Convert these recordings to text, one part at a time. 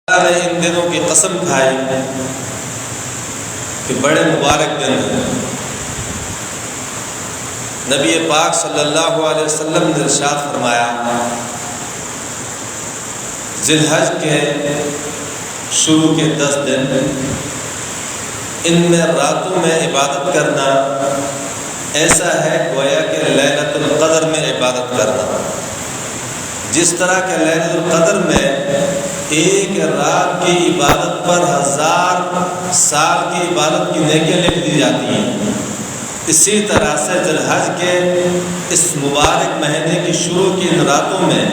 اللہ نے ان دنوں کی قسم کھائی کہ بڑے مبارک دن ہیں۔ نبی پاک صلی اللہ علیہ وسلم نے ارشاد فرمایا، ذی الحج کے شروع کے 10 دن ان میں راتوں میں عبادت کرنا ایسا ہے گویا کہ لیلۃ القدر میں عبادت کرنا۔ جس طرح کہ لیلۃ القدر میں ایک رات کی عبادت پر 1000 سال کی عبادت کی نیکیاں لکھ دی جاتی ہیں، اسی طرح سے ذی الحج کے اس مبارک مہینے کی شروع کی ان راتوں میں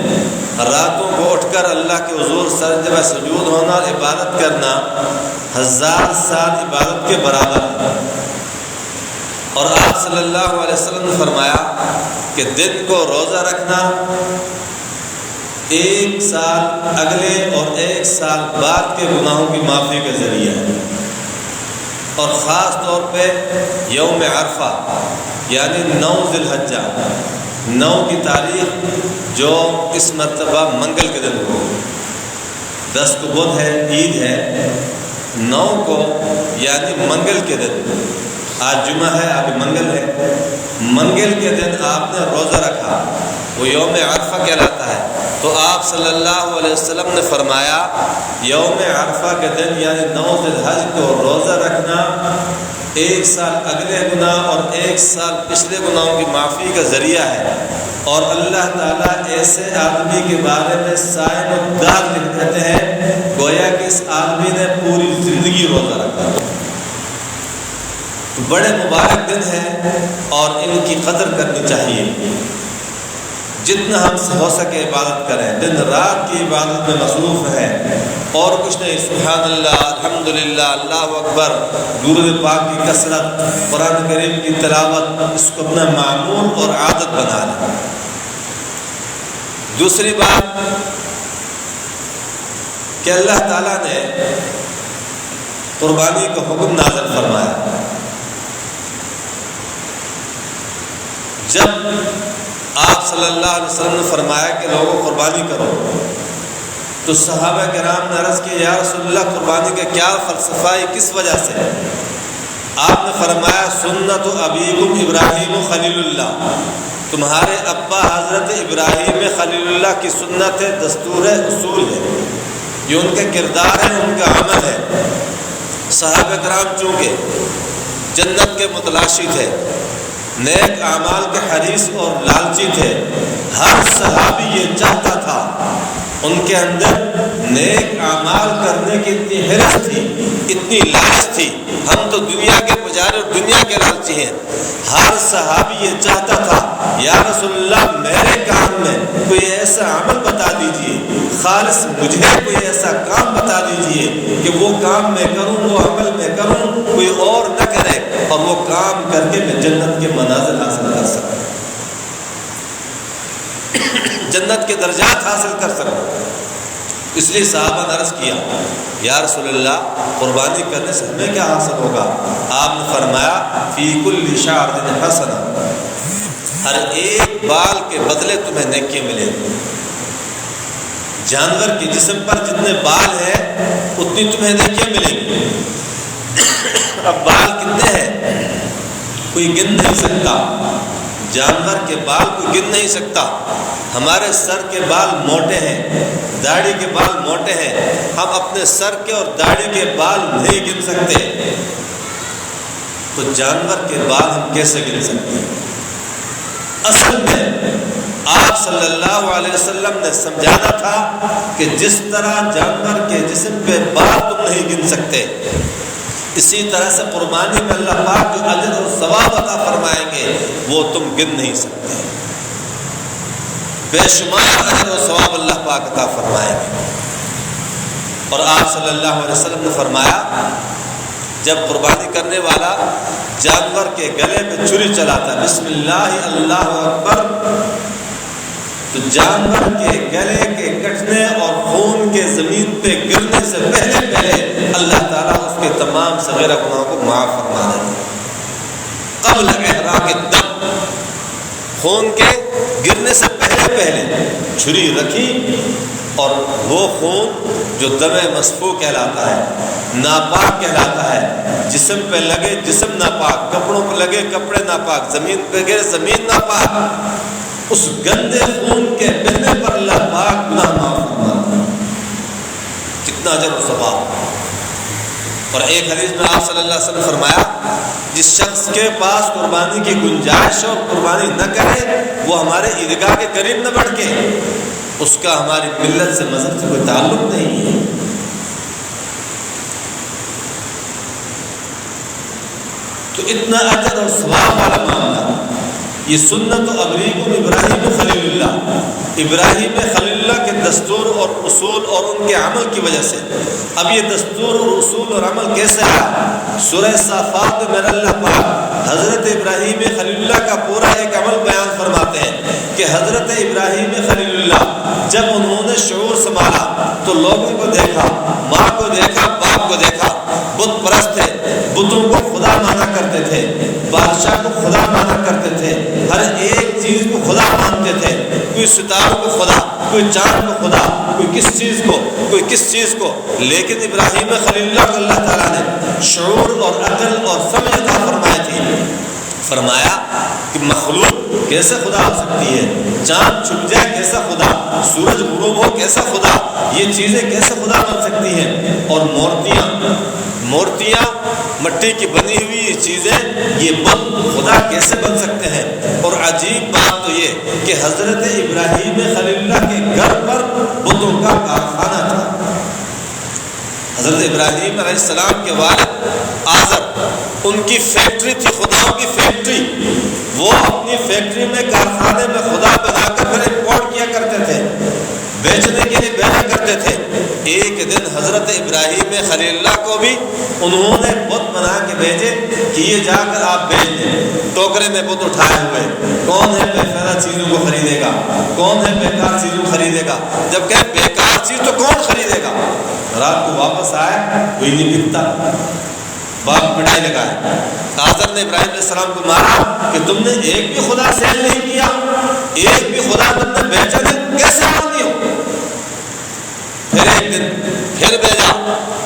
راتوں کو اٹھ کر اللہ کے حضور سجدہ سجود ہونا اور عبادت کرنا 1000 سال عبادت کے برابر ہے۔ اور آپ صلی اللہ علیہ وسلم نے فرمایا کہ دن کو روزہ رکھنا 1 سال اگلے اور 1 سال بعد کے گناہوں کی معافی کا ذریعہ ہے۔ اور خاص طور پہ یوم عرفہ یعنی 9 ذی الحجہ 9 کی تاریخ جو اس مرتبہ منگل کے دن ہو، 10 کو بدھ ہے، عید ہے، 9 کو یعنی منگل کے دن، آج جمعہ ہے ابھی منگل ہے، منگل کے دن آپ نے روزہ رکھا، وہ یوم عرفہ کہلاتا ہے۔ تو آپ صلی اللہ علیہ وسلم نے فرمایا یوم عرفہ کے دن یعنی 9 ذی الحج کو روزہ رکھنا 1 سال اگلے گناہ اور 1 سال پچھلے گناہوں کی معافی کا ذریعہ ہے۔ اور اللہ تعالیٰ ایسے آدمی کے بارے میں صائم الدہر لکھ دیتے ہیں گویا کہ اس آدمی نے پوری زندگی روزہ رکھا۔ بڑے مبارک دن ہیں اور ان کی قدر کرنی چاہیے۔ جتنا ہم سے ہو سکے عبادت کریں، دن رات کی عبادت میں مصروف ہے اور کچھ نہیں، سبحان اللہ، الحمدللہ، اللہ اکبر، درود پاک کی کثرت، قرآن کریم کی تلاوت، اس کو اپنا معمول اور عادت بنا لیں۔ دوسری بات کہ اللہ تعالیٰ نے قربانی کا حکم نازل فرمایا۔ جب آپ صلی اللہ علیہ وسلم نے فرمایا کہ لوگوں قربانی کرو تو صحابہ کرام نے عرض کی، یا رسول اللہ قربانی کا کیا فلسفہ ہے، کس وجہ سے؟ آپ نے فرمایا سنت ابیکم ابراہیم خلیل اللہ، تمہارے ابا حضرت ابراہیم خلیل اللہ کی سنت ہے، دستور ہے، اصول ہے، یہ ان کا کردار ہے، ان کا عمل ہے۔ صحابہ کرام چونکہ جنت کے متلاشی تھے، نیک اعمال کے حریص اور لالچی تھے، ہر صحابی یہ چاہتا تھا، ان کے اندر نیک اعمال کرنے کی اتنی حرص تھی، اتنی لالچ تھی، ہم تو دنیا کے پجارے اور دنیا کے لالچی ہیں۔ ہر صحابی یہ چاہتا تھا، یا رسول اللہ میرے کام میں کوئی ایسا عمل بتا دیجئے، خالص مجھے کوئی ایسا کام بتا دیجئے کہ وہ کام میں کروں، وہ عمل میں کروں، کوئی اور نہ کرے، اور وہ کام کر کے میں جنت کے منازل حاصل کر سکوں، جنت کے درجات حاصل کر سکوں۔ اس لیے صحابہ نے عرض کیا، یا رسول اللہ قربانی کرنے سے ہمیں کیا حاصل ہوگا؟ آپ نے فرمایا فی کل شعر حسنہ، ہر ایک بال کے بدلے تمہیں نیکیاں ملیں گی۔ جانور کے جسم پر جتنے بال ہیں اتنی تمہیں نیکیاں ملیں گی۔ اب بال کتنے ہیں کوئی گن نہیں سکتا، جانور کے بال کوئی گن نہیں سکتا۔ ہمارے سر کے بال موٹے ہیں، داڑھی کے بال موٹے ہیں، ہم اپنے سر کے اور داڑھی کے بال نہیں گن سکتے، تو جانور کے بال ہم کیسے گن سکتے ہیں؟ اصل میں آپ صلی اللہ علیہ وسلم نے سمجھانا تھا کہ جس طرح جانور کے جسم پہ بال تم نہیں گن سکتے، اسی طرح سے قربانی میں اللہ پاک جو اجر اور ثواب عطا فرمائیں گے وہ تم گن نہیں سکتے، بے شمار اجر و ثواب اللہ پاک عطا فرمائیں گے۔ اور آپ صلی اللہ علیہ وسلم نے فرمایا جب قربانی کرنے والا جانور کے گلے میں چھری چلاتا ہے، بسم اللہ اللہ اکبر، تو جانور کے گلے کے کٹنے اور خون کے زمین پہ گرنے سے پہلے اللہ تعالیٰ اس کے تمام صغیرہ گناہوں کو معاف فرما دیتا ہے۔ قبل احراق الدم، خون کے گرنے سے پہلے پہلے چھری رکھی اور وہ خون جو دم مسفوح کہلاتا ہے، ناپاک کہلاتا ہے، جسم پہ لگے جسم ناپاک، کپڑوں پہ لگے کپڑے ناپاک، زمین پہ گرے زمین ناپاک، اس گندے خون کے بہنے پر اللہ پاک گناہ معاف فرماتا ہے۔ کتنا اجر و ثواب۔ اور ایک حدیث میں آپ صلی اللہ علیہ وسلم فرمایا، جس شخص کے پاس قربانی کی گنجائش اور قربانی نہ کرے وہ ہمارے عیدگاہ کے قریب نہ بڑھ کے، اس کا ہماری ملت سے مذہب سے کوئی تعلق نہیں ہے۔ تو اتنا اجر اور ثواب والا معاملہ، یہ سنت و ابریکم ابراہیم خلیل اللہ، ابراہیم خلیل اللہ کے دستور اور اصول اور ان کے عمل کی وجہ سے۔ اب یہ دستور اور اصول اور عمل کیسے آیا؟ سورہ صافات میں میرا اللہ پاک حضرت ابراہیم خلیل اللہ کا پورا ایک عمل بیان فرماتے ہیں کہ حضرت ابراہیم خلیل اللہ جب انہوں نے شعور سنبھالا تو لوگوں کو دیکھا، ماں کو دیکھا، باپ کو دیکھا، بت پرست تھے، بتوں کو خدا مانا کرتے تھے، بادشاہ کو خدا مانا کرتے تھے، ہر ایک چیز کو خدا مانتے تھے، کوئی ستاروں کو خدا، کوئی چاند کو خدا، کوئی کس چیز کو، کوئی کس چیز کو۔ لیکن ابراہیم خلیل اللہ کو اللہ تعالیٰ نے شعور اور عقل اور سمجھ عطا فرمائی تھی۔ فرمایا کہ مخلوق کیسے خدا ہو سکتی ہے، چاند چھپ جائے کیسا خدا، سورج غروب ہو کیسا خدا، یہ چیزیں کیسے خدا بن سکتی ہیں۔ اور مورتیاں مٹی کی بنی ہوئی یہ چیزیں، یہ بت خدا کیسے بن سکتے ہیں۔ اور عجیب بات تو یہ کہ حضرت ابراہیم خلیل اللہ کے گھر پر بتوں کا کارخانہ تھا۔ حضرت ابراہیم علیہ السلام کے والد آزر، ان کی فیکٹری تھی، خداؤں کی فیکٹری، وہ اپنی فیکٹری میں کارخانے میں خدا بنا کر پھر امپورٹ کیا کرتے تھے، بیچنے کے لیے بھیجا کرتے تھے۔ ایک دن حضرت ابراہیم خلیل اللہ کو بھی انہوں نے بت بنا کے بھیجے کہ یہ جا کر آپ بیچ دیں۔ ٹوکرے میں بت اٹھائے ہوئے، کون ہے بے فائدہ چیزوں کو خریدے گا، کون ہے بیکار چیزوں کو خریدے گا۔ جب کہ بیکار چیز تو کون خریدے گا۔ رات کو واپس آئے، کوئی نہیں بکتا، باپ پڑھائی لگائے۔ آزر نے ابراہیم علیہ السلام کو مارا کہ تم نے ایک بھی خدا سیل نہیں کیا، ایک بھی خدا تم نے بیچا نہیں، کیسے مانی ہو۔ پھر ایک دن پھر بھیجا،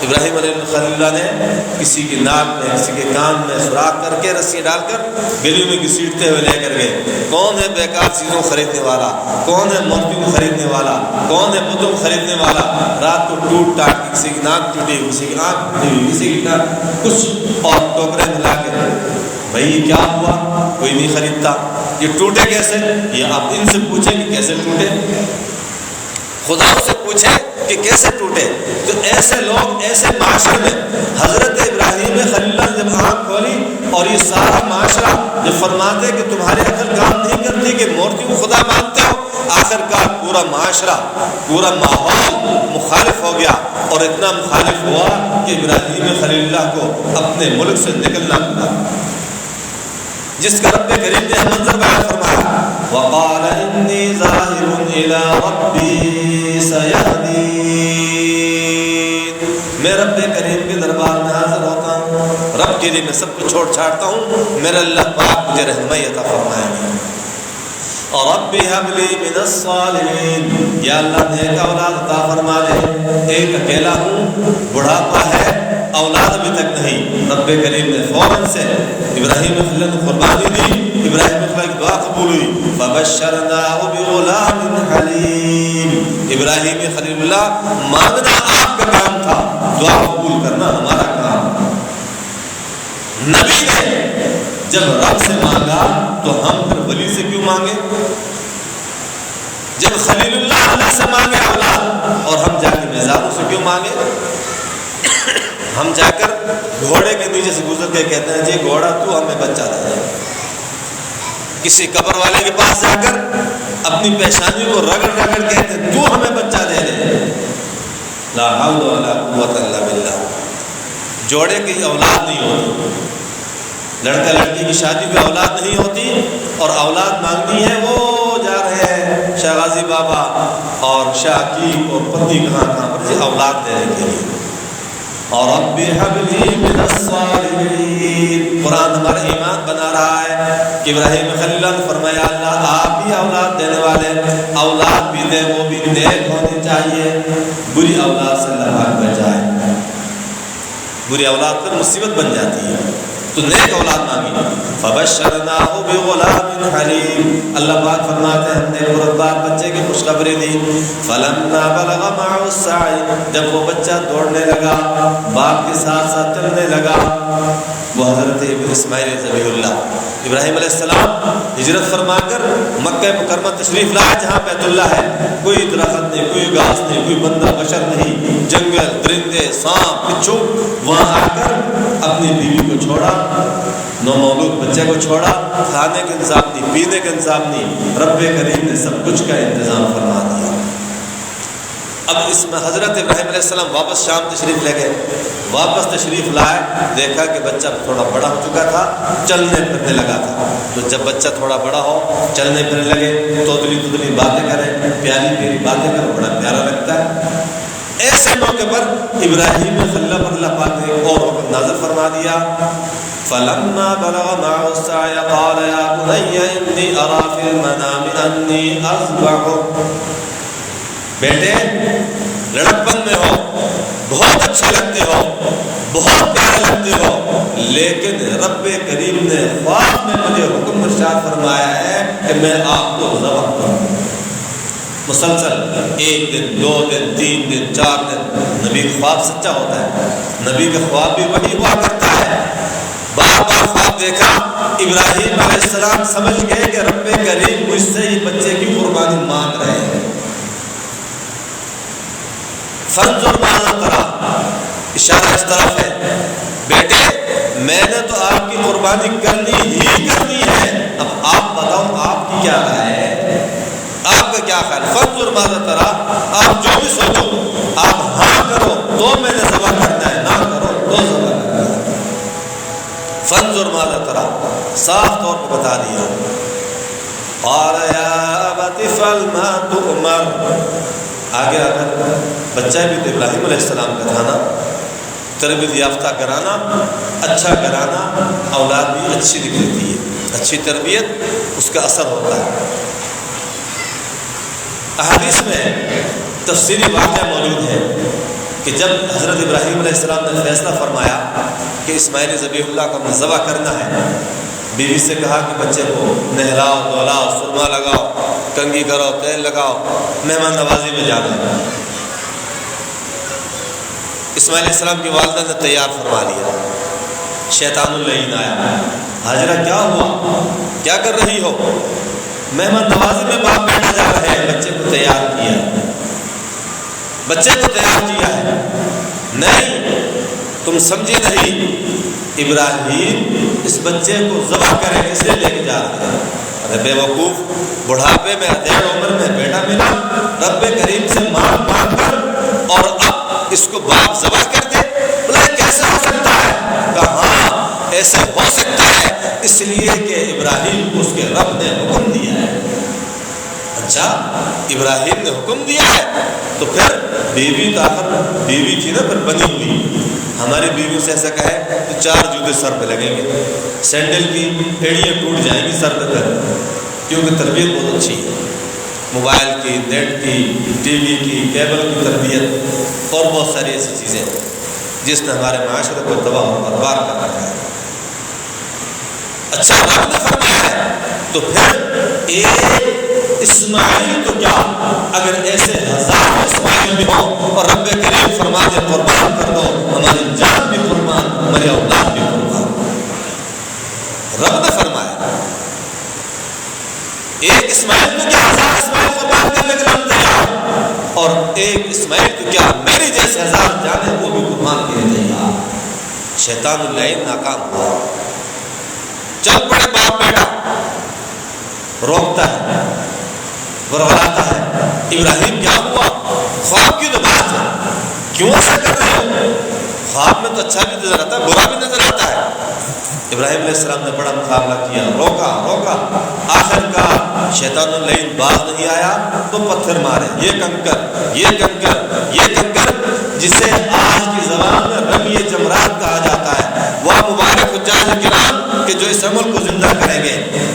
ابراہیم علیہ اللہ نے کسی کی ناک میں، کسی کے کان میں سوراخ کر کے رسی ڈال کر گلی میں گھسیٹتے ہوئے لے کر گئے۔ کون ہے بیکار چیزوں کو خریدنے والا، کون ہے مورتیوں کو خریدنے والا، کون ہے بتوں کو خریدنے والا۔ رات کو ٹوٹ ٹاٹ کے کسی کی ناک ٹوٹی، کسی کی آنکھ ٹوٹی ہوئی، کسی کی کچھ اور ٹوکرے میں لا کے، بھائی کیا ہوا، کوئی نہیں خریدتا۔ یہ ٹوٹے کیسے؟ یہ آپ ان سے پوچھیں کہ کیسے ٹوٹے، خدا سے پوچھیں کہ کیسے ٹوٹے۔ تو ایسے لوگ، ایسے معاشرے میں حضرت ابراہیم خلیل اللہ نے جب آنکھ کھولی اور یہ سارا معاشرہ جو فرماتے کہ تمہاری عقل کام نہیں کرتی کہ مورتی کو خدا مانتے ہو، آخر کار پورا معاشرہ، پورا ماحول مخالف ہو گیا، اور اتنا مخالف ہوا کہ ابراہیم خلیل اللہ کو اپنے ملک سے نکلنا پڑا، جس کا رب کریم نے منظر بیان فرمایا، وَقَالَ إِنِّي ذَاهِبٌ إِلَىٰ رَبِّي سَيَهْدِينِ، میں رب کریم کے دربار میں حاضر ہوتا ہوں، رب کے لیے میں سب کچھ چھوڑ چھاڑتا ہوں، میرا اللہ پاک مجھے رحمت عطا فرمائے۔ اور رب هب لي من الصالحين، یا اللہ نیک اولاد عطا فرما دے۔ ایک اکیلا ہوں، بڑھاپا ہے، اولاد ابھی تک نہیں۔ رب کریم نے فوراً سے ابراہیم خلیل اللہ کو قربانی دی، ابراہیم خلیل کی دعا قبول ہوئی، فبشرناه بغلام حلیم۔ ابراہیم خلیل اللہ مانگنا آپ کا کام تھا، دعا قبول کرنا ہمارا کام۔ نبی نے جب رب سے مانگا تو ہم پھر ولی سے کیوں مانگے؟ جب خلیل اللہ سے مانگے اولاد، اور ہم جا کے میزانوں سے کیوں مانگے؟ ہم جا کر گھوڑے کے نیچے سے گزر کے کہتے ہیں جی گھوڑا تو ہمیں بچہ دے۔ کسی قبر والے کے پاس جا کر اپنی پیشانی کو رگڑ رگڑ کہتے ہیں تو ہمیں بچہ دے دے۔ لا حول ولا قوت الا باللہ۔ جوڑے کی اولاد نہیں ہوتی، لڑکا لڑکی کی شادی میں اولاد نہیں ہوتی، اور اولاد مانگنی ہے وہ جا رہے ہیں شاہ غازی بابا اور شاہ عقیل اور پتی کہاں پر جی اولاد دینے کے لیے۔ اور رب هب لي من الصالحین. قرآن ہمارا ایمان بنا رہا ہے کہ ابراہیم خلیل اللہ نے فرمایا اللہ آپ ہی اولاد دینے والے، اولاد بھی دے وہ بھی نیک ہونی چاہیے، بری اولاد سے اللہ پاک بچائے. بری اولاد پر مصیبت بن جاتی ہے تو نیک اولاد مانگی. فبشرناہ بغلام حلیم. اللہ پاک فرماتے ہیں ہم نے پربار بچے کی خوشخبری دی. فلما بلغ معه السعی. جب وہ بچہ دوڑنے لگا، باپ کے ساتھ ساتھ چلنے لگا، وہ حضرت اسماعیل ذبیح اللہ ابراہیم علیہ السلام ہجرت فرما کر مکہ مکرمہ تشریف لائے جہاں بیت اللہ ہے. کوئی درخت نہیں، کوئی گھاس نہیں، کوئی بندہ بشر نہیں، جنگل، درندے، سانپ، بچھو. وہاں آ کر اپنی بیوی کو چھوڑا، نومولود بچے کو چھوڑا. کھانے کا انتظام نہیں، پینے کا انتظام نہیں، رب کریم نے سب کچھ کا انتظام فرما دیا. اب اس میں حضرت ابراہیم علیہ السلام واپس شام تشریف لے گئے. واپس تشریف لائے، دیکھا کہ بچہ تھوڑا بڑا ہو چکا تھا، چلنے پھرنے لگا تھا. تو جب بچہ تھوڑا بڑا ہو، چلنے پھرنے لگے، تودلی باتیں کرے، پیاری پیاری باتیں کرے، بڑا پیارا لگتا ہے. ایسے موقع پر ابراہیم خلیل اللہ پر اللہ پاک نے ایک اور حکم نازل فرما دیا. فلما بلغ معه السعي قال يا بني إني أرى في المنام أني أذبحك. بیٹے لڑکپن میں ہو، بہت اچھے لگتے ہو، بہت پیارے لگتے ہو، لیکن رب کریم نے خواب میں مجھے حکم ارشاد فرمایا ہے کہ میں آپ کو ذبح کروں. مسلسل 1 دن 2 دن 3 دن 4 دن. نبی کا خواب سچا ہوتا ہے، نبی کا خواب بھی وہی ہوا کرتا ہے. بار بار خواب دیکھا. ابراہیم علیہ السلام سمجھ گئے کہ رب کریم مجھ سے ہی بچے کی قربانی مانگ رہے ہیں. فانظر ماذا ترى. اشارہ اس طرف ہے، بیٹے میں نے تو آپ کی قربانی کرنی ہی کرنی ہے، اب آپ بتاؤ آپ کی کیا رائے ہے، آپ کا کیا خیال. فانظر ماذا ترى. آپ جو بھی سوچو، آپ ہاں کرو تو میں نے ذبح کرنا ہے، نہ کرو تو ذبح کرنا ہے. فانظر ماذا ترى صاف طور پہ بتا دیا. قال يا أبت افعل ما تؤمر. آگے اگر بچہ بھی تو ابراہیم علیہ السلام کا تھا نا، تربیت یافتہ کرانا، اچھا کرانا، اولاد بھی اچھی نکلتی ہے. اچھی تربیت اس کا اثر ہوتا ہے. احادیث میں تفصیلی واقعہ موجود ہے کہ جب حضرت ابراہیم علیہ السلام نے فیصلہ فرمایا کہ اسماعیل ذبیح اللہ کو ذبح کرنا ہے، بیوی سے کہا کہ بچے کو نہلاؤ، دھلاؤ، سرما لگاؤ، کنگھی کرو، تیل لگاؤ، مہمان نوازی میں جانا ہے. اسماعیل علیہ السلام کی والدہ نے تیار فرما لیا. شیطان اللعین آیا. حاجرہ کیا ہوا، کیا کر رہی ہو؟ مہمان نوازی میں باپ بیٹا جا رہے ہیں. بچے کو تیار کیا، بچے کو تیار کیا ہے. نہیں تم سمجھے نہیں، ابراہیم اس بچے کو ذبح کرے اس لیے لے کے جا رہے ہیں. ارے بے وقوف، بڑھاپے میں ادھیڑ عمر میں بیٹا ملا، رب کریم سے مانگ مانگ کر اور اب اس کو باپ ذبح کر دے. بولے کیسے ہو سکتا ہے؟ کہاں ایسے ہو سکتا ہے، اس لیے کہ ابراہیم کو اس کے رب نے حکم دیا ہے. اچھا ابراہیم نے حکم دیا ہے تو پھر بیوی تو آخر بیوی تھی نا، پھر بنی ہوئی. ہماری بیوی سے ایسا کہے تو 4 جوتے سر پہ لگیں گے، سینڈل کی ایڑیاں ٹوٹ جائیں گی سر پہ کر، کیونکہ تربیت بہت اچھی ہے. موبائل کی، نیٹ کی، ٹی وی کی، کیبل کی تربیت اور بہت ساری ایسی چیزیں جس نے ہمارے معاشرے کو تباہ و برباد کر رکھا ہے. اچھا رب نے فرمایا ہے تو پھر ایک اسماعیل تو کیا، اگر ایسے ہزاروں اسماعیل بھی ہوں اور رب کریم فرما دے قربان کر دو، ہماری جان بھی قربان، ہماری اولاد بھی قربان. رب نے فرمایا ایک اسماعیل تو کیا، ہزار اسماعیل قربان کرنے کے لیے تیار، اور ایک اسماعیل تو کیا میری جیسے ہزار جانیں وہ بھی قربان کے لیے تیار. شیطان اللعین ناکام ہوا. چل پڑے باپ بیٹا، روکتا ہے، ورغلاتا ہے. ابراہیم کیا ہوا؟ خواب کی تو بات ہے، کیوں ایسا کر رہے ہو؟ خواب میں تو اچھا بھی نظر آتا ہے، برا بھی نظر آتا ہے. ابراہیم علیہ السلام نے بڑا مقابلہ کیا، روکا روکا، آخر کا شیطان اللعین باز نہیں آیا تو پتھر مارے. یہ کنکر، یہ کنکر، یہ کنکر، جسے آج کی زبان میں رمی کریں گے.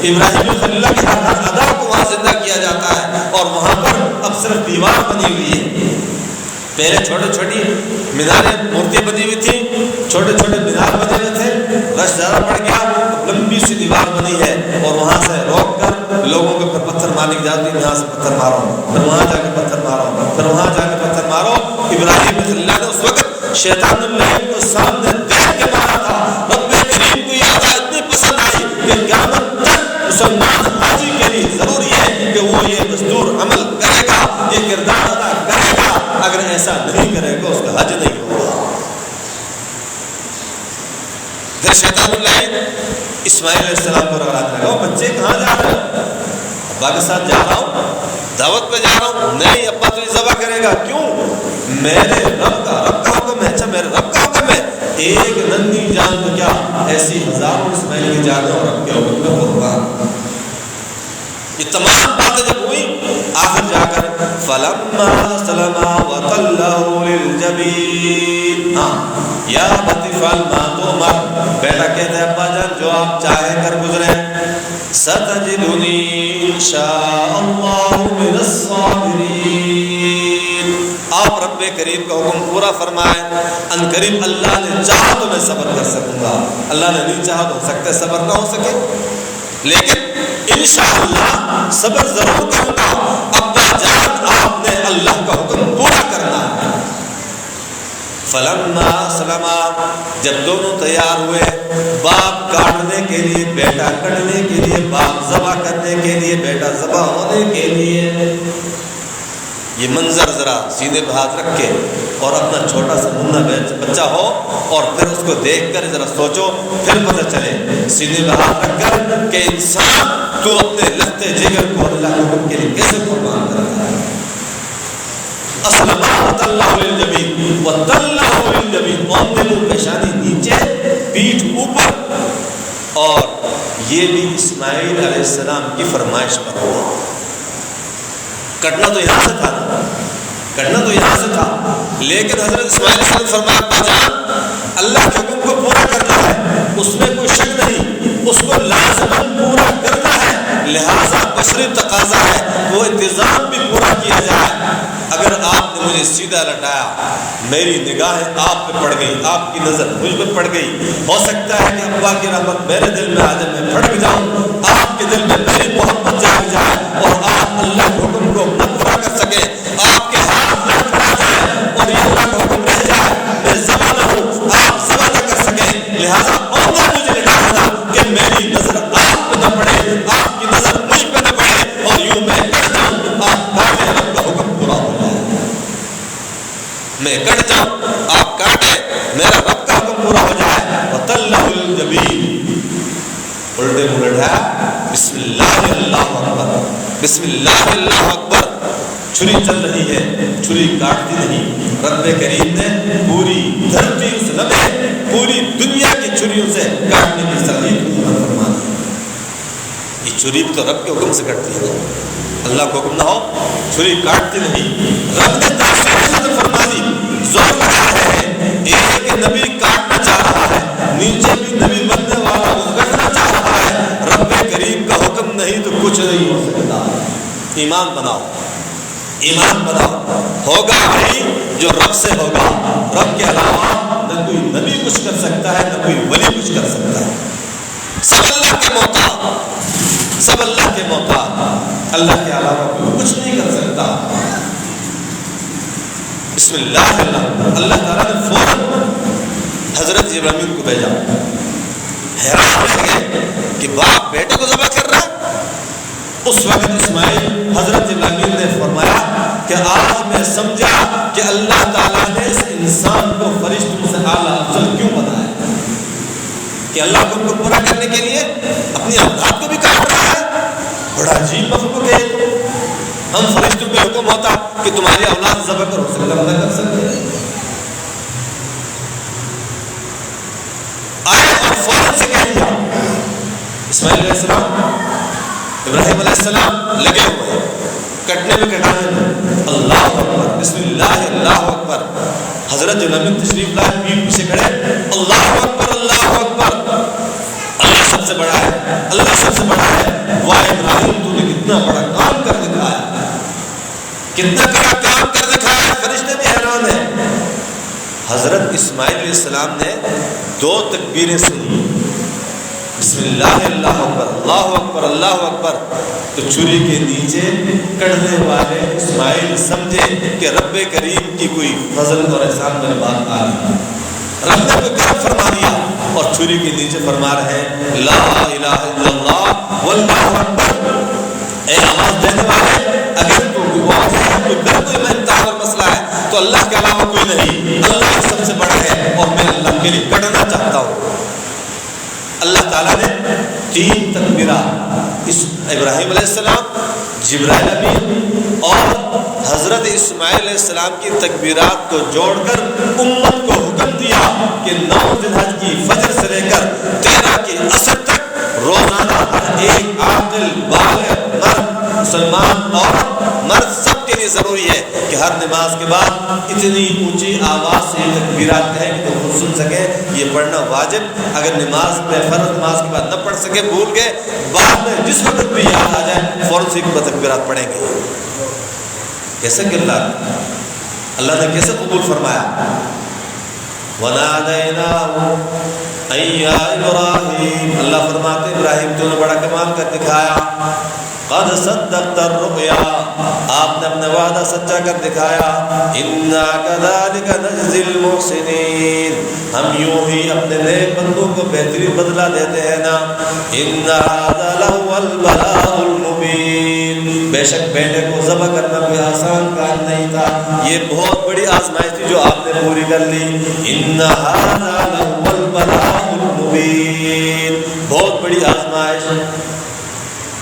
ابراہیم خلیل اللہ کے ہر ادا کو وہاں زندہ کیا جاتا ہے اور وہاں پر اب صرف دیوار بنی ہوئی ہے. پہلے چھوٹی چھوٹی میناریں مورتیں بنی ہوئی تھیں, چھوٹے چھوٹے مینار بنے ہوئے تھے, رش زیادہ پڑ گیا, لمبی سی دیوار بنی ہے اور وہاں سے روک کر لوگوں کو پھر پتھر مارنے کی جاتی ہے. یہاں سے پتھر مارو, پھر وہاں جا کے پتھر مارو, پھر وہاں جا کے پتھر مارو. ابراہیم خلیل اللہ نے اس وقت شیطان اللہ کو سامنے دیکھ کے مارا تھا. رب کریم کو یہ ادا اتنی پسند آئی کہ قیامت تک مسلمان حاجی کے لیے ضروری ہے کہ وہ یہ دستور عمل کرے گا, یہ کردار ادا کرے گا. اگر ایسا نہیں کرے گا اس کا حج نہیں ہوگا. پھر شیطان اللہ اسماعیل علیہ السلام کو رغبت لگا, وہ بچے کہاں جا رہے ہو؟ ابا کے ساتھ جا رہا ہوں, دعوت پہ جا رہا ہوں. نہیں ابا تو یہ ذبح کرے گا. کیوں؟ میرے رب کا حکم ہے. اچھا میرے رب کا حکم ہے. ایک ننھی جان تو کیا ایسی ہزاروں اسماعیل کی جانیں اور رب کے حکم کا قربان. یہ تمام باتیں جب ہوئی آخر جا کر فلما سلما وتلہ للجبین, یا ابت افعل ما تؤمر, بیٹا کہتا ہے ابا جان جو آپ چاہے کر گزرے. ستجدنی ان شاء اللہ من الصابرین. آپ رب کریم کا حکم پورا فرمائیں. ان قریب اللہ نے چاہا تو میں صبر کر سکوں گا, اللہ نے نہیں چاہا تو ہو سکتا ہے صبر نہ ہو سکے, لیکن انشاءاللہ صبر ضرور کروں گا. ابا جان آپ نے اللہ کا حکم پورا کرنا ہے. فلما سلما, جب دونوں تیار ہوئے باپ کاٹنے کے لیے, بیٹا کٹنے کے لیے, باپ ذبح کرنے کے لیے, بیٹا ذبح ہونے کے لیے. یہ منظر ذرا سینے پہ ہاتھ رکھ کے اور اپنا چھوٹا سا منا بچہ ہو اور پھر اس کو دیکھ کر ذرا سوچو, پھر پتہ چلے سینے پہ ہاتھ رکھ کر کہ انسان تو اپنے لگتے جگر کو اللہ کے حکم کے لیے کیسے قربان کرتا ہے. اسلم وتلہ للجبین وتلہ للجبین, منہ پیشانی نیچے پیٹھ اوپر. اور یہ بھی اسماعیل علیہ السلام کی فرمائش پر ہوا. کٹنا تو یہاں سے تھا, کرنا تو یہاں سے تھا, لیکن حضرت اسماعیل علیہ السلام فرمایا ابا جان اللہ کے حکم کو پورا کرنا ہے, اس میں کوئی شک نہیں, اس کو لازماً پورا کرنا ہے, لہذا بشری تقاضا ہے وہ انتظام بھی پورا کیا جائے. اگر آپ نے مجھے سیدھا لٹایا, میری نگاہیں آپ پہ پڑ گئی, آپ کی نظر مجھ پہ پڑ گئی, ہو سکتا ہے کہ ابا کی رحمت میرے دل میں آ جائے, میں پھڑک جاؤں, آپ کے دل میں میری محبت جاگ جائے اور آپ اللہ کے حکم کو نہ پورا کر سکے, آپ کے ہاتھ نہ پڑ جائے اور یہ اللہ کا حکم رہ جائے, میں ذبح نہ ہوں, آپ ذبح نہ کر سکیں. لہٰذا اور مجھے لٹانا کہ میری نظر آپ پہ نہ پڑے, آپ کی نظر مجھ پہ نہ پڑے اور یوں میں کٹ جاؤں, آپ کاٹے رب کا حکم پورا ہو جائے. میں کٹ جاؤں, آپ کاٹے, میرا رب کا حکم پورا ہو جائے. وَتَلَّهُ الْجَبِينَ, الٹے منہ اٹھایا, بسم اللہ اللہ اکبر, بسم اللہ اللہ اکبر. چھری چل رہی ہے, چھری کاٹتی نہیں. رب کریم نے پوری دھرتی اس لمحے پوری دنیا کی چھریوں سے کاٹنے کی صلاحیت فرما دی. یہ چھری بھی تو رب کے حکم سے کٹتی ہے, اللہ کو حکم نہ ہو چھری کاٹتی نہیں. رب نے تاثیر فرما دی. زور لگا رہے ہیں, ایک نبی کاٹنا چاہ رہا ہے, نیچے بھی نبی بننے والا وہ کٹنا چاہ رہا ہے. رب کریم کا حکم نہیں تو کچھ نہیں ہو سکتا. ایمان بناؤ, ایمان بناؤ, ہوگا وہی جو رب سے ہوگا. رب کے علاوہ نہ کوئی نبی کچھ کر سکتا ہے, نہ کوئی ولی کچھ کر سکتا ہے. سب اللہ کے محتاج, سب اللہ کے محتاج, اللہ کے علاوہ کوئی کچھ نہیں کر سکتا. بسم اللہ اللہ, اللہ تعالیٰ نے فوراً حضرت ابراہیم کو بھیجا. حیران رہ گئے کہ باپ بیٹے کو ذبح کر رہا ہے. اس وقت اسماعیل حضرت ابراہیم نے فرمایا کہ آج میں سمجھا کہ اللہ تعالیٰ نے اس انسان کو فرشتوں سے اعلیٰ افضل کیوں بنایا, کہ اللہ کو ان کو پورا کرنے کے لیے اپنی اولاد کو بھی کاٹ رہا ہے. بڑا عجیب مفہوم ہے. ہم فرشتوں پہ حکم ہوتا کہ تمہاری اولاد ذبح کر, ہو سکتا ہے نہ کر سکتے. آئے اور فوراً سے کہہ دیا. اسماعیل علیہ السلام ابراہیم علیہ السلام لگے ہوئے ہیں, کٹنے میں کٹانے میں. اللہ اکبر, بسم اللہ اللہ اکبر. حضرت ابراہیم تشریف لائے, پیٹ پیچھے کھڑے, اللہ اکبر اللہ اکبر. اللہ سے حد سے بڑا ہے، اللہ سب سے بڑا ہے۔ واہ ابراہیم تو نے کتنا بڑا کام کر دکھایا، کتنا بڑا کام کر دکھایا، فرشتے بھی حیران ہیں۔ حضرت اسماعیل علیہ السلام نے 2 تکبیریں سنی، بسم اللہ اللہ اکبر، اللہ اکبر اللہ اکبر، تو چھری کے نیچے کڑھنے والے اسماعیل سمجھے کہ رب کریم کی کوئی فضل اور احسان میں بات آ رہی ہے، رب نے کوئی کرم فرما دیا، اور چھری کے نیچے فرما رہے ہیں لا الہ الا اللہ واللہ اکبر۔ اے آواز دینے والے، اگر کوئی امتحان اور مسئلہ ہے تو اللہ کے علاوہ کوئی نہیں، اللہ سب سے بڑا ہے، اور میں اللہ کے لیے کڑھنا چاہتا ہوں۔ اللہ تعالیٰ نے 3 تکبیرات، ابراہیم علیہ السلام، جبرائیل امین اور حضرت اسماعیل علیہ السلام کی تکبیرات کو جوڑ کر امت کو حکم دیا کہ 9 ذی الحج کی فجر سے لے کر 13 کی عصر تک روزانہ ہر ایک عاقل بالغ مرد، مسلمان عورت، مرد سب کے لیے ضروری ہے کہ ہر نماز کے بعد اتنی اونچی آواز سے تکبیرات کہیں کہ تو خود سن سکے۔ یہ پڑھنا واجب، اگر نماز میں فرض نماز کے بعد نہ پڑھ سکے، بھول گئے، بعد میں جس وقت بھی یاد آ جائے فوراً سے تکبیرات پڑھیں گے۔ کیسے کردار اللہ نے کیسے قبول فرمایا؟ وَنَادَيْنَاهُ أَن يَا إِبْرَاهِيمُ، اللہ فرماتے ابراہیم تو نے بڑا کمال کر دکھایا، قد صدقت الرؤیا، آپ نے اپنا وعدہ سچا کر دکھایا، انا كذلك نجزي المحسنین، ہم یوں ہی اپنے نیک بندوں کو بہترین بدلہ دیتے ہیں نا۔ ان هذا لهو البلاء المبین، بے شک بیٹے کو ذبح کرنا کوئی آسان کام نہیں تھا، یہ بہت بڑی آزمائش تھی جو آپ نے پوری کر لی۔ ان هذا لهو البلاء المبین، بہت بڑی آزمائش۔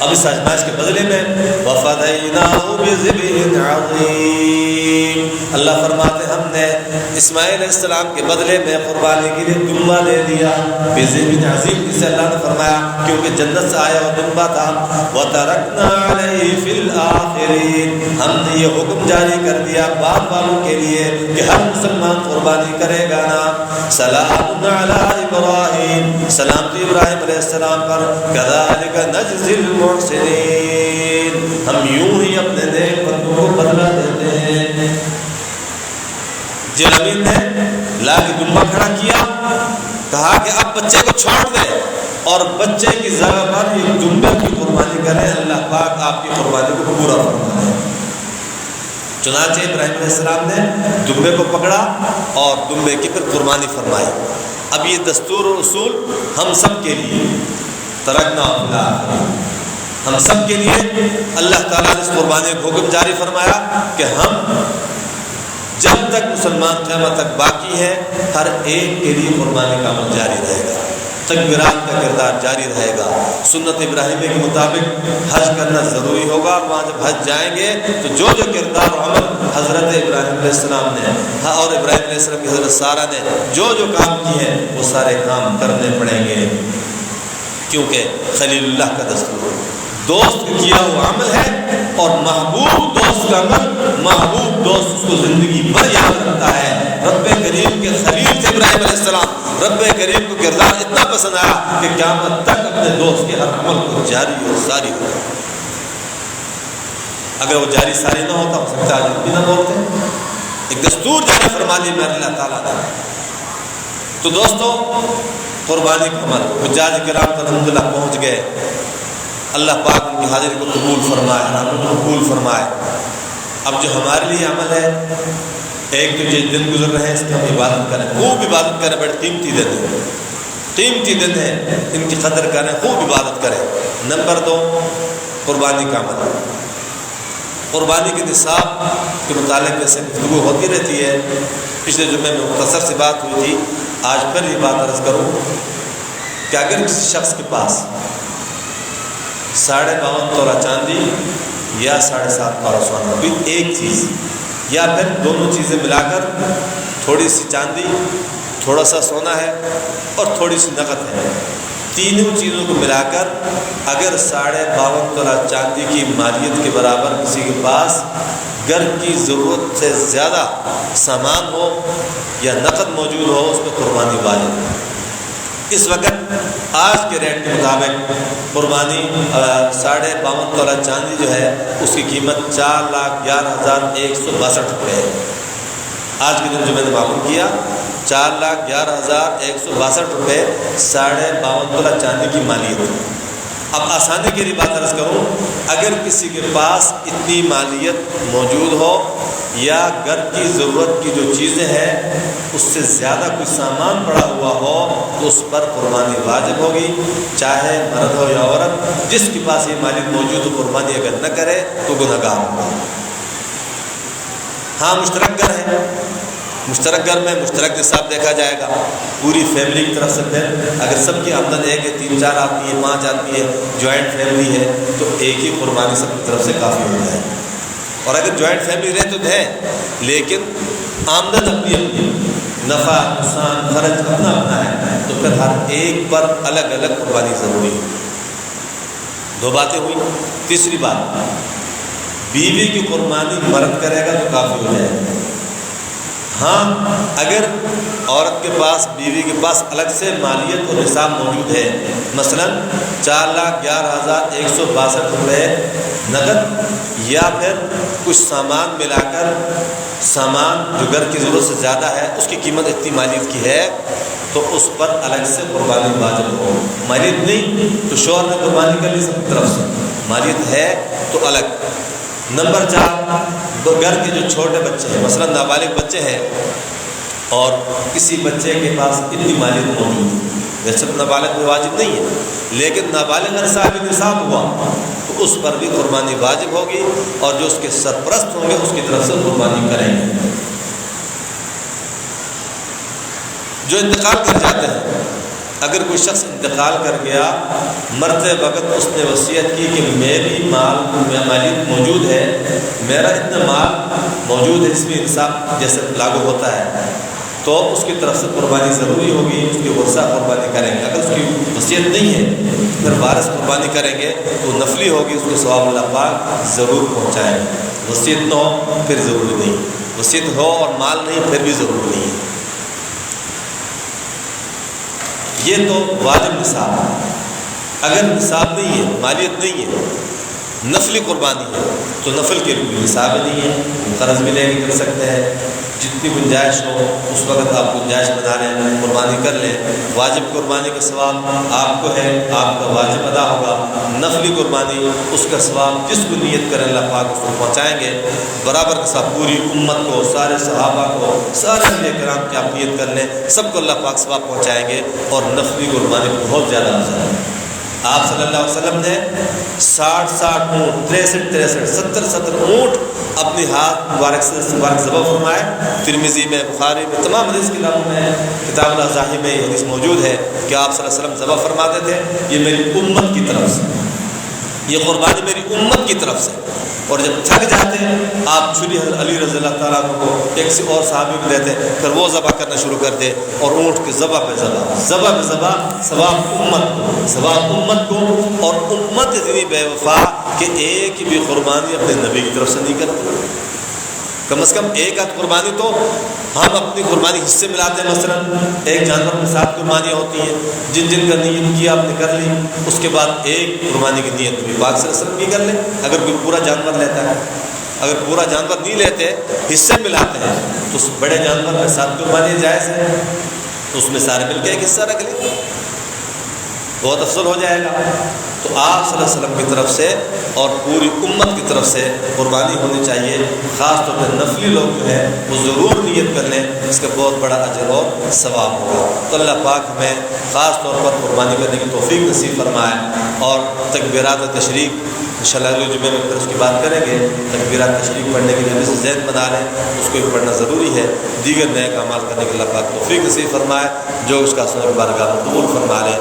اب اس آزمائش کے بدلے میں وَفَدَيْنَاهُ بِذِبْحٍ عَظِيمٍ، اللہ فرماتے ہم نے اسماعیل علیہ السلام کے بدلے میں قربانی کے لیے دمبا دے دیا، بِذِبْحٍ عَظِيمٍ، جسے اللہ نے فرمایا کیونکہ جنت سے آیا وہ دمبا تھا۔ وَتَرَكْنَا عَلَيْهِ فِي الْآخِرِينَ، ہم نے یہ حکم جاری کر دیا بعد والوں کے لیے کہ ہر مسلمان قربانی کرے گا نا۔ سلام علی ابراہیم، سلامتی ابراہیم علیہ السلام پر، كَذَلِكَ نَجْزِي الْمُحْسِنِينَ، ہم یوں ہی اپنے نیک بندوں کو بدلہ دیتے ہیں۔ جبرائیل نے لا کے دمبا کھڑا کیا، کہا کہ اب بچے کو چھوڑ دیں اور بچے کی جگہ پر یہ دمبے کی قربانی کریں، اللہ پاک آپ کی قربانی کو پورا فرمائے۔ چنانچہ ابراہیم علیہ السلام نے دمبے کو پکڑا اور دمبے کی پھر قربانی فرمائی۔ اب یہ دستور و اصول ہم سب کے لیے، ترکنا فی الآخرین، ہم سب کے لیے اللہ تعالیٰ نے اس قربانی کو حکم جاری فرمایا کہ ہم جب تک مسلمان قیامت تک باقی ہے ہر ایک کے لیے قربانی کا عمل جاری رہے گا، تکبیرات کا کردار جاری رہے گا، سنت ابراہیمی کے مطابق حج کرنا ضروری ہوگا۔ وہاں جب حج جائیں گے تو جو کردار و عمل حضرت ابراہیم علیہ السلام نے اور ابراہیم علیہ السلام کی حضرت سارہ نے جو کام کیے ہیں وہ سارے کام کرنے پڑیں گے، کیونکہ خلیل اللہ کا دستور دوست کیا ہوا عمل ہے، اور محبوب دوست کا عمل محبوب دوست اس کو زندگی بھر یاد رکھتا ہے۔ رب کریم کے خلیل تھے ابراہیم علیہ السلام، رب کریم کو کردار اتنا پسند آیا کہ قیامت تک اپنے دوست کے ہر عمل کو جاری اور ساری ہو۔ اگر وہ جاری ساری نہ ہوتا، ہو سکتا ہے آج بھی نہ بولتے، ایک دستور جاری فرما دی میں اللہ تعالیٰ نے۔ تو دوستو قربانی کا عمل حجاج کرام الحمدللہ پہنچ گئے، اللہ پاک ان کی حاضری کو قبول فرمائے، ہم کو قبول فرمائے۔ اب جو ہمارے لیے عمل ہے، ایک تو جو دن گزر رہے ہیں اس کی ہم عبادت کریں، خوب عبادت کریں، بڑے قیمتی دن ہیں، قیمتی دن ہے، ان کی قدر کریں، خوب عبادت کریں۔ نمبر 2 قربانی کا عمل، قربانی کے نصاب کے متعلق سے گفتگو ہوتی رہتی ہے، پچھلے جمعے میں مختصر سی بات ہوئی تھی، آج پھر یہ بات عرض کروں کہ اگر کسی شخص کے پاس 52.5 تولہ چاندی یا 7.5 تولہ سونا، کوئی ایک چیز یا پھر دونوں چیزیں ملا کر تھوڑی سی چاندی، تھوڑا سا سونا ہے اور تھوڑی سی نقد ہے، تینوں چیزوں کو ملا کر اگر 52.5 تولہ چاندی کی مالیت کے برابر کسی کے پاس گھر کی ضرورت سے زیادہ سامان ہو یا نقد موجود ہو، اس میں قربانی واجب ہے۔ اس وقت آج کے ریٹ کے مطابق قربانی 52.5 تولہ چاندی جو ہے اس کی قیمت 4,11,162 روپے ہے۔ آج کے دن جو میں نے معلوم کیا 4,11,162 روپے 52.5 تولہ چاندی کی مالیت۔ اب آسانی کے لیے بات عرض کروں، اگر کسی کے پاس اتنی مالیت موجود ہو یا گھر کی ضرورت کی جو چیزیں ہیں اس سے زیادہ کوئی سامان پڑا ہوا ہو تو اس پر قربانی واجب ہوگی، چاہے مرد ہو یا عورت۔ جس کے پاس یہ مالیت موجود ہو قربانی اگر نہ کرے تو گنہگار ہوگا۔ ہاں مشترک گھر ہے، مشترک گھر میں مشترک نصاب دیکھا جائے گا پوری فیملی کی طرف سے۔ پھر اگر سب کی آمدن ایک ہے، 3-4 آدمی ہے، 5 آدمی ہے، جوائنٹ فیملی ہے تو ایک ہی قربانی سب کی طرف سے کافی ہو جائے۔ اور اگر جوائنٹ فیملی رہے تو ہے لیکن آمدن اپنی اپنی، نفع نقصان خرچ اپنا اپنا ہے تو پھر ہر ایک پر الگ الگ قربانی ضروری ہے۔ 2 باتیں ہوئی۔ تیسری بات، بیوی کی قربانی مرد کرے گا تو کافی ہو جائے گا۔ ہاں اگر عورت کے پاس، بیوی کے پاس الگ سے مالیت اور نصاب موجود ہے، مثلا 4,11,162 روپے نقد یا پھر کچھ سامان ملا کر، سامان جو گھر کی ضرورت سے زیادہ ہے اس کی قیمت اتنی مالیت کی ہے تو اس پر الگ سے قربانی واجب ہو۔ مالیت نہیں تو شوہر نے قربانی کر لی سب کی طرف سے، مالیت ہے تو الگ۔ نمبر 4، گھر کے جو چھوٹے بچے ہیں، مثلا نابالغ بچے ہیں اور کسی بچے کے پاس اتنی مالیت موجود ہے، ویسے تو نابالغ میں واجب نہیں ہے لیکن نابالغ اگر صاحب نصاب ہوا تو اس پر بھی قربانی واجب ہوگی اور جو اس کے سرپرست ہوں گے اس کی طرف سے قربانی کریں گے۔ جو انتقال کر جاتے ہیں، اگر کوئی شخص انتقال کر گیا، مرتے وقت اس نے وصیت کی کہ میری مالیت موجود ہے، میرا اتنا مال موجود ہے، اس میں نصاب جیسے لاگو ہوتا ہے تو اس کی طرف سے قربانی ضروری ہوگی، اس کی ورثہ قربانی کریں گے۔ اگر اس کی وصیت نہیں ہے پھر وارث قربانی کریں گے تو نفلی ہوگی، اس کو ثواب اللہ پاک ضرور پہنچائیں گے۔ وصیت نہ ہو پھر ضروری نہیں، وصیت ہو اور مال نہیں پھر بھی ضروری نہیں ہے۔ یہ تو واجب نصاب ہے۔ اگر نصاب نہیں ہے، مالیت نہیں ہے، نفلی قربانی ہے تو نفل کے لیے نصاب نہیں ہے، قرض بھی لے کے کر سکتے ہیں، جتنی گنجائش ہو اس وقت آپ گنجائش بنا لیں، قربانی کر لیں۔ واجب قربانی کا ثواب آپ کو ہے، آپ کا واجب ادا ہوگا۔ نفلی قربانی اس کا ثواب جس کو نیت کریں اللہ پاک اس کو پہنچائیں گے، برابر کا ثواب پوری امت کو، سارے صحابہ کو، سارے انبیاء کرام کی آپ نیت کر لیں، سب کو اللہ پاک ثواب پہنچائیں گے۔ اور نفلی قربانی بہت زیادہ افضل ہے۔ آپ صلی اللہ علیہ وسلم نے 60 اونٹ، 63 70 اونٹ اپنی ہاتھ مبارک سے ذبح فرمائے۔ ترمذی میں، بخاری میں، تمام حدیث کتابوں میں، کتاب الاضاحی میں یہ حدیث موجود ہے کہ آپ صلی اللہ علیہ وسلم ذبح فرماتے تھے، یہ میری امت کی طرف سے، یہ قربانی میری امت کی طرف سے۔ اور جب تھک جاتے آپ چھری حضرت علی رضی اللہ تعالیٰ عنہ کو ایک سے اور صحابی کو دیتے، پھر وہ ذبح کرنا شروع کرتے اور اونٹ کے ذبح پہ ذبح، ثواب امت کو۔ اور امت اتنی بے وفا کہ ایک بھی قربانی اپنے نبی کی طرف سے نہیں کرتی۔ کم از کم ایک آدھ قربانی تو ہم اپنی قربانی حصے ملاتے ہیں، مثلا ایک جانور میں 7 قربانیاں ہوتی ہیں، جن کا نیت کیا آپ نے کر لی، اس کے بعد ایک قربانی کی نیت بھی پاک صلی اللہ علیہ وسلم کی کر لیں۔ اگر کوئی پورا جانور لیتا ہے، اگر پورا جانور نہیں لیتے، حصے ملاتے ہیں تو اس بڑے جانور میں 7 قربانیاں جائز ہیں، تو اس میں سارے مل کے ایک حصہ رکھ لیں، بہت افضل ہو جائے گا۔ تو آپ صلی اللہ علیہ وسلم کی طرف سے اور پوری امت کی طرف سے قربانی ہونی چاہیے۔ خاص طور پر نفلی لوگ جو ہے وہ ضرور نیت کر لیں، اس کا بہت بڑا اجر اور ثواب ہوگا۔ تو اللہ پاک ہمیں خاص طور پر قربانی کرنے کی توفیق نصیب فرمائے۔ اور تکبیرات تشریق انشاءاللہ اگلے جمعے میں پھر اس کی بات کریں گے۔ تکبیرات تشریق پڑھنے کے لیے ہمیں ذہن بنا لیں، اس کو بھی پڑھنا ضروری ہے۔ دیگر نئے اعمال کرنے کے اللہ پاک توفیق نصیب فرمائے، جو اس کا سنت بارگاہ میں قبول فرما لے۔